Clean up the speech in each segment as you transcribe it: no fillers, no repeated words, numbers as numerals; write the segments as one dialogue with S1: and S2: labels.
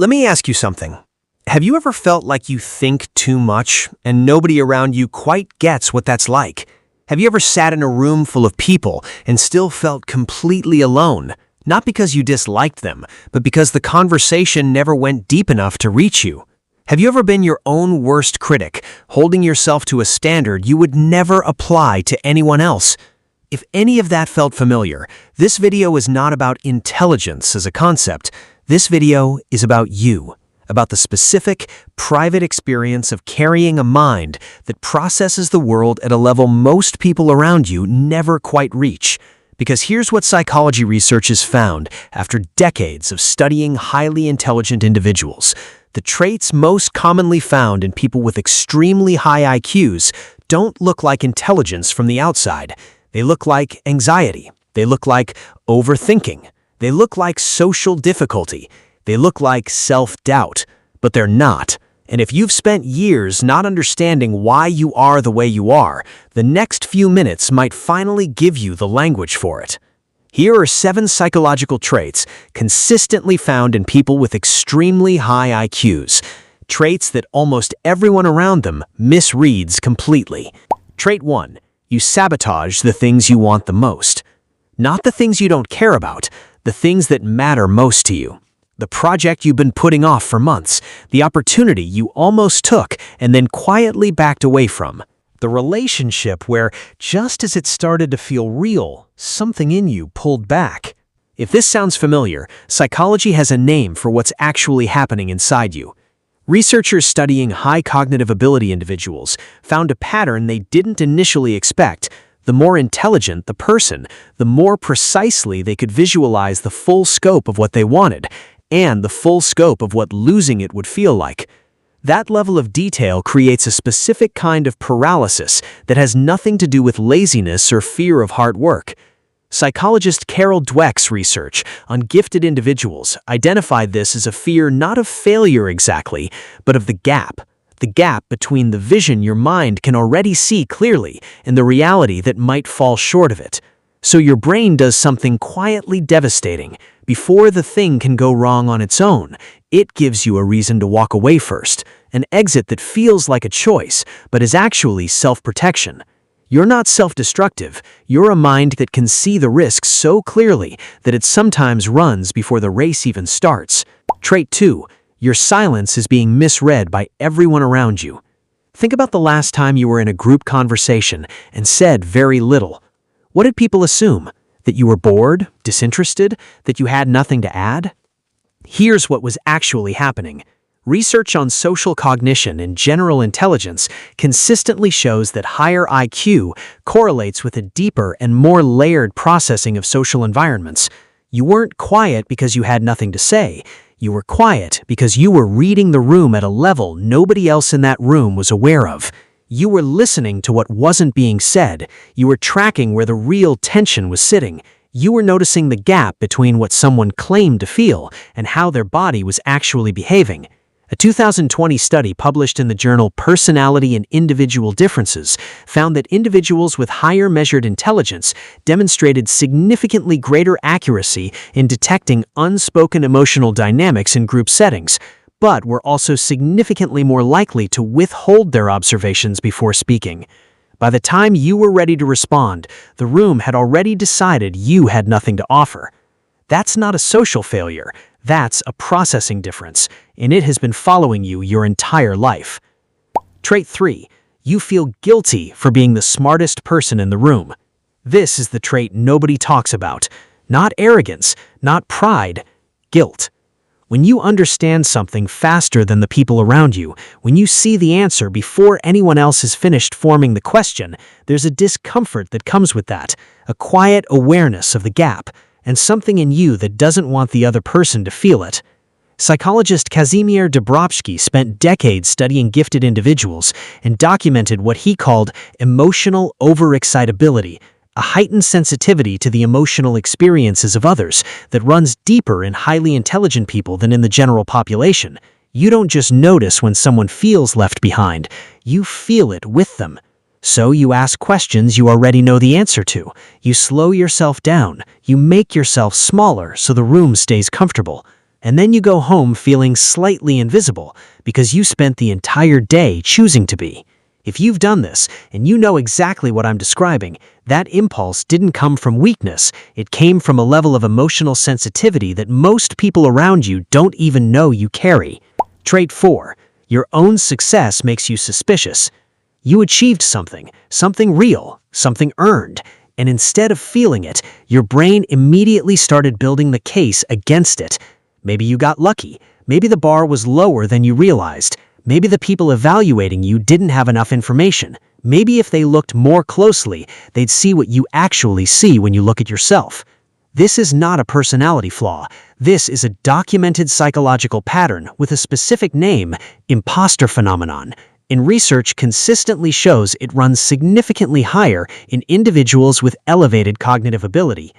S1: Let me ask you something. Have you ever felt like you think too much and nobody around you quite gets what that's like? Have you ever sat in a room full of people and still felt completely alone? Not because you disliked them, but because the conversation never went deep enough to reach you. Have you ever been your own worst critic, holding yourself to a standard you would never apply to anyone else? If any of that felt familiar, this video is not about intelligence as a concept. This video is about you, about the specific, private experience of carrying a mind that processes the world at a level most people around you never quite reach. Because here's what psychology research has found after decades of studying highly intelligent individuals. The traits most commonly found in people with extremely high IQs don't look like intelligence from the outside. They look like anxiety. They look like overthinking. They look like social difficulty. They look like self-doubt, but they're not. And if you've spent years not understanding why you are the way you are, the next few minutes might finally give you the language for it. Here are 7 psychological traits consistently found in people with extremely high IQs. Traits that almost everyone around them misreads completely. Trait 1. You sabotage the things you want the most. Not the things you don't care about, the things that matter most to you. The project you've been putting off for months, the opportunity you almost took and then quietly backed away from. The relationship where, just as it started to feel real, something in you pulled back. If this sounds familiar, psychology has a name for what's actually happening inside you. Researchers studying high cognitive ability individuals found a pattern they didn't initially expect. The more intelligent the person, the more precisely they could visualize the full scope of what they wanted, and the full scope of what losing it would feel like. That level of detail creates a specific kind of paralysis that has nothing to do with laziness or fear of hard work. Psychologist Carol Dweck's research on gifted individuals identified this as a fear not of failure exactly, but of the gap between the vision your mind can already see clearly and the reality that might fall short of it. So your brain does something quietly devastating. Before the thing can go wrong on its own, it gives you a reason to walk away first, an exit that feels like a choice, but is actually self-protection. You're not self-destructive, you're a mind that can see the risks so clearly that it sometimes runs before the race even starts. Trait 2. Your silence is being misread by everyone around you. Think about the last time you were in a group conversation and said very little. What did people assume? That you were bored, disinterested, that you had nothing to add? Here's what was actually happening. Research on social cognition and general intelligence consistently shows that higher IQ correlates with a deeper and more layered processing of social environments. You weren't quiet because you had nothing to say. You were quiet because you were reading the room at a level nobody else in that room was aware of. You were listening to what wasn't being said. You were tracking where the real tension was sitting. You were noticing the gap between what someone claimed to feel and how their body was actually behaving. A 2020 study published in the journal Personality and Individual Differences found that individuals with higher measured intelligence demonstrated significantly greater accuracy in detecting unspoken emotional dynamics in group settings, but were also significantly more likely to withhold their observations before speaking. By the time you were ready to respond, the room had already decided you had nothing to offer. That's not a social failure. That's a processing difference, and it has been following you your entire life. Trait 3. You feel guilty for being the smartest person in the room. This is the trait nobody talks about. Not arrogance, not pride, guilt. When you understand something faster than the people around you, when you see the answer before anyone else has finished forming the question, there's a discomfort that comes with that, a quiet awareness of the gap, and something in you that doesn't want the other person to feel it. Psychologist Kazimierz Dabrowski spent decades studying gifted individuals and documented what he called emotional overexcitability, a heightened sensitivity to the emotional experiences of others that runs deeper in highly intelligent people than in the general population. You don't just notice when someone feels left behind, you feel it with them. So you ask questions you already know the answer to. You slow yourself down. You make yourself smaller so the room stays comfortable. and then you go home feeling slightly invisible because you spent the entire day choosing to be. If you've done this, and you know exactly what I'm describing, that impulse didn't come from weakness, it came from a level of emotional sensitivity that most people around you don't even know you carry. Trait 4. Your own success makes you suspicious. You achieved something real, something earned, and instead of feeling it, your brain immediately started building the case against it. Maybe you got lucky, maybe the bar was lower than you realized. Maybe the people evaluating you didn't have enough information. Maybe if they looked more closely, they'd see what you actually see when you look at yourself. This is not a personality flaw. This is a documented psychological pattern with a specific name, imposter phenomenon. And research consistently shows it runs significantly higher in individuals with elevated cognitive ability.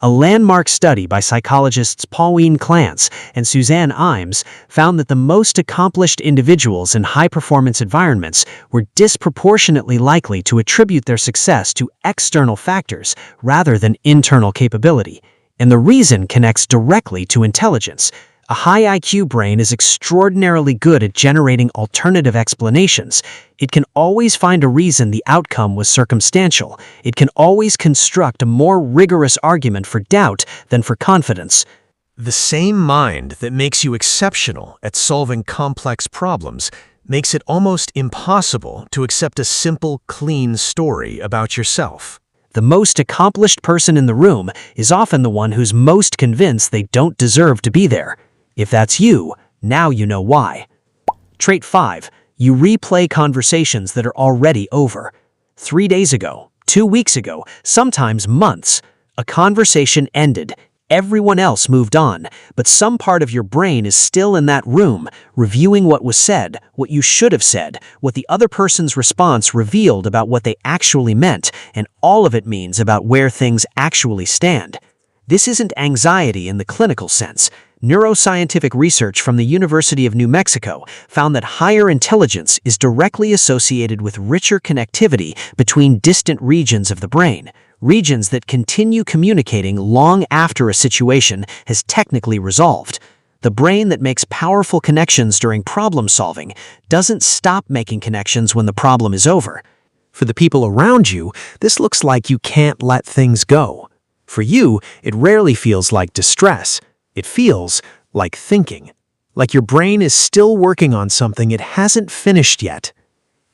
S1: A landmark study by psychologists Pauline Clance and Suzanne Imes found that the most accomplished individuals in high-performance environments were disproportionately likely to attribute their success to external factors rather than internal capability. And the reason connects directly to intelligence. A high IQ brain is extraordinarily good at generating alternative explanations. It can always find a reason the outcome was circumstantial. It can always construct a more rigorous argument for doubt than for confidence.
S2: The same mind that makes you exceptional at solving complex problems makes it almost impossible to accept a simple, clean story about yourself.
S1: The most accomplished person in the room is often the one who's most convinced they don't deserve to be there. If that's you, now you know why. Trait 5. You replay conversations that are already over. 3 days ago, 2 weeks ago, sometimes months, a conversation ended. Everyone else moved on, but some part of your brain is still in that room, reviewing what was said, what you should have said, what the other person's response revealed about what they actually meant, and all of it means about where things actually stand. This isn't anxiety in the clinical sense. Neuroscientific research from the University of New Mexico found that higher intelligence is directly associated with richer connectivity between distant regions of the brain, regions that continue communicating long after a situation has technically resolved. The brain that makes powerful connections during problem solving doesn't stop making connections when the problem is over.
S2: For the people around you, this looks like you can't let things go. For you, it rarely feels like distress. It feels like thinking, like your brain is still working on something it hasn't finished yet.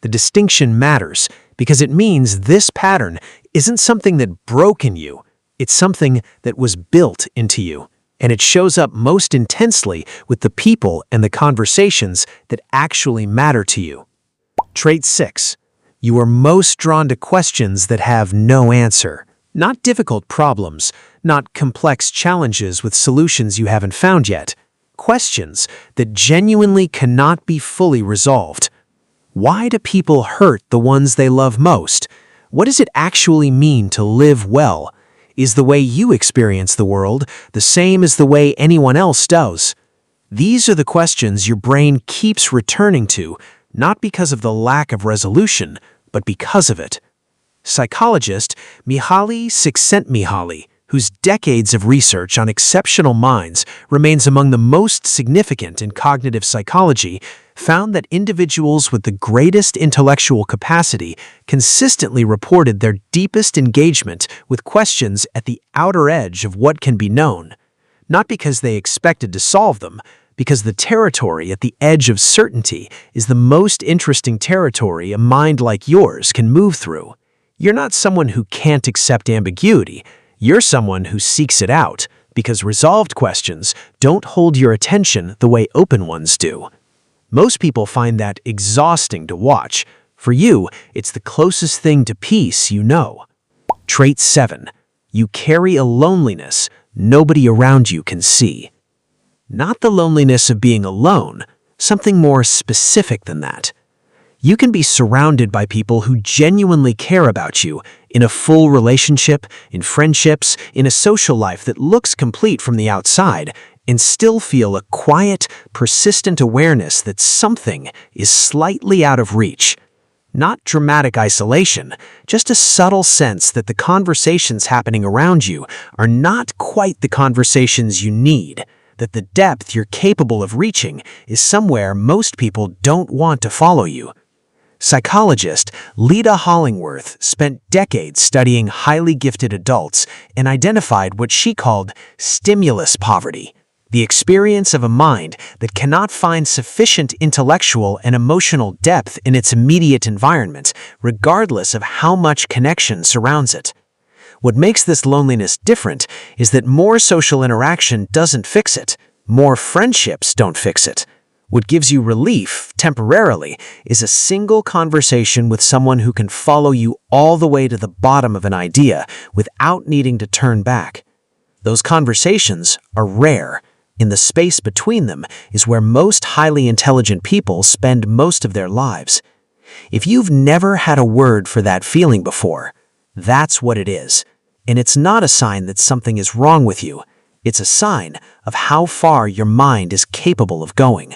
S2: The distinction matters because it means this pattern isn't something that broke in you, it's something that was built into you, and it shows up most intensely with the people and the conversations that actually matter to you. Trait 6. You are most drawn to questions that have no answer. Not difficult problems, not complex challenges with solutions you haven't found yet. Questions that genuinely cannot be fully resolved. Why do people hurt the ones they love most? What does it actually mean to live well? Is the way you experience the world the same as the way anyone else does? These are the questions your brain keeps returning to, not because of the lack of resolution, but because of it. Psychologist Mihaly Csikszentmihalyi, whose decades of research on exceptional minds remains among the most significant in cognitive psychology, found that individuals with the greatest intellectual capacity consistently reported their deepest engagement with questions at the outer edge of what can be known, not because they expected to solve them, because the territory at the edge of certainty is the most interesting territory a mind like yours can move through. You're not someone who can't accept ambiguity. You're someone who seeks it out, because resolved questions don't hold your attention the way open ones do. Most people find that exhausting to watch. For you, it's the closest thing to peace you know. Trait 7. You carry a loneliness nobody around you can see. Not the loneliness of being alone, something more specific than that. You can be surrounded by people who genuinely care about you in a full relationship, in friendships, in a social life that looks complete from the outside, and still feel a quiet, persistent awareness that something is slightly out of reach. Not dramatic isolation, just a subtle sense that the conversations happening around you are not quite the conversations you need. that the depth you're capable of reaching is somewhere most people don't want to follow you. Psychologist Lita Hollingworth spent decades studying highly gifted adults and identified what she called stimulus poverty, the experience of a mind that cannot find sufficient intellectual and emotional depth in its immediate environment, regardless of how much connection surrounds it. What makes this loneliness different is that more social interaction doesn't fix it. More friendships don't fix it. What gives you relief, temporarily, is a single conversation with someone who can follow you all the way to the bottom of an idea without needing to turn back. Those conversations are rare. In the space between them is where most highly intelligent people spend most of their lives. If you've never had a word for that feeling before, that's what it is. And it's not a sign that something is wrong with you. It's a sign of how far your mind is capable of going.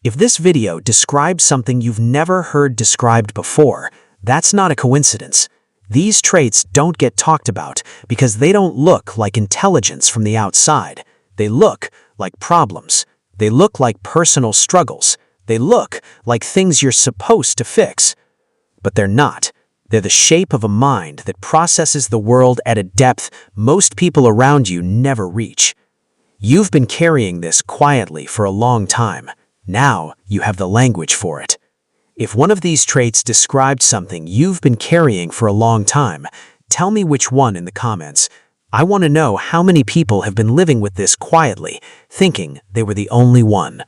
S2: If this video describes something you've never heard described before, that's not a coincidence. These traits don't get talked about because they don't look like intelligence from the outside. They look like problems. They look like personal struggles. They look like things you're supposed to fix. But they're not. They're the shape of a mind that processes the world at a depth most people around you never reach. You've been carrying this quietly for a long time. Now you have the language for it. If one of these traits described something you've been carrying for a long time, tell me which one in the comments. I want to know how many people have been living with this quietly, thinking they were the only one.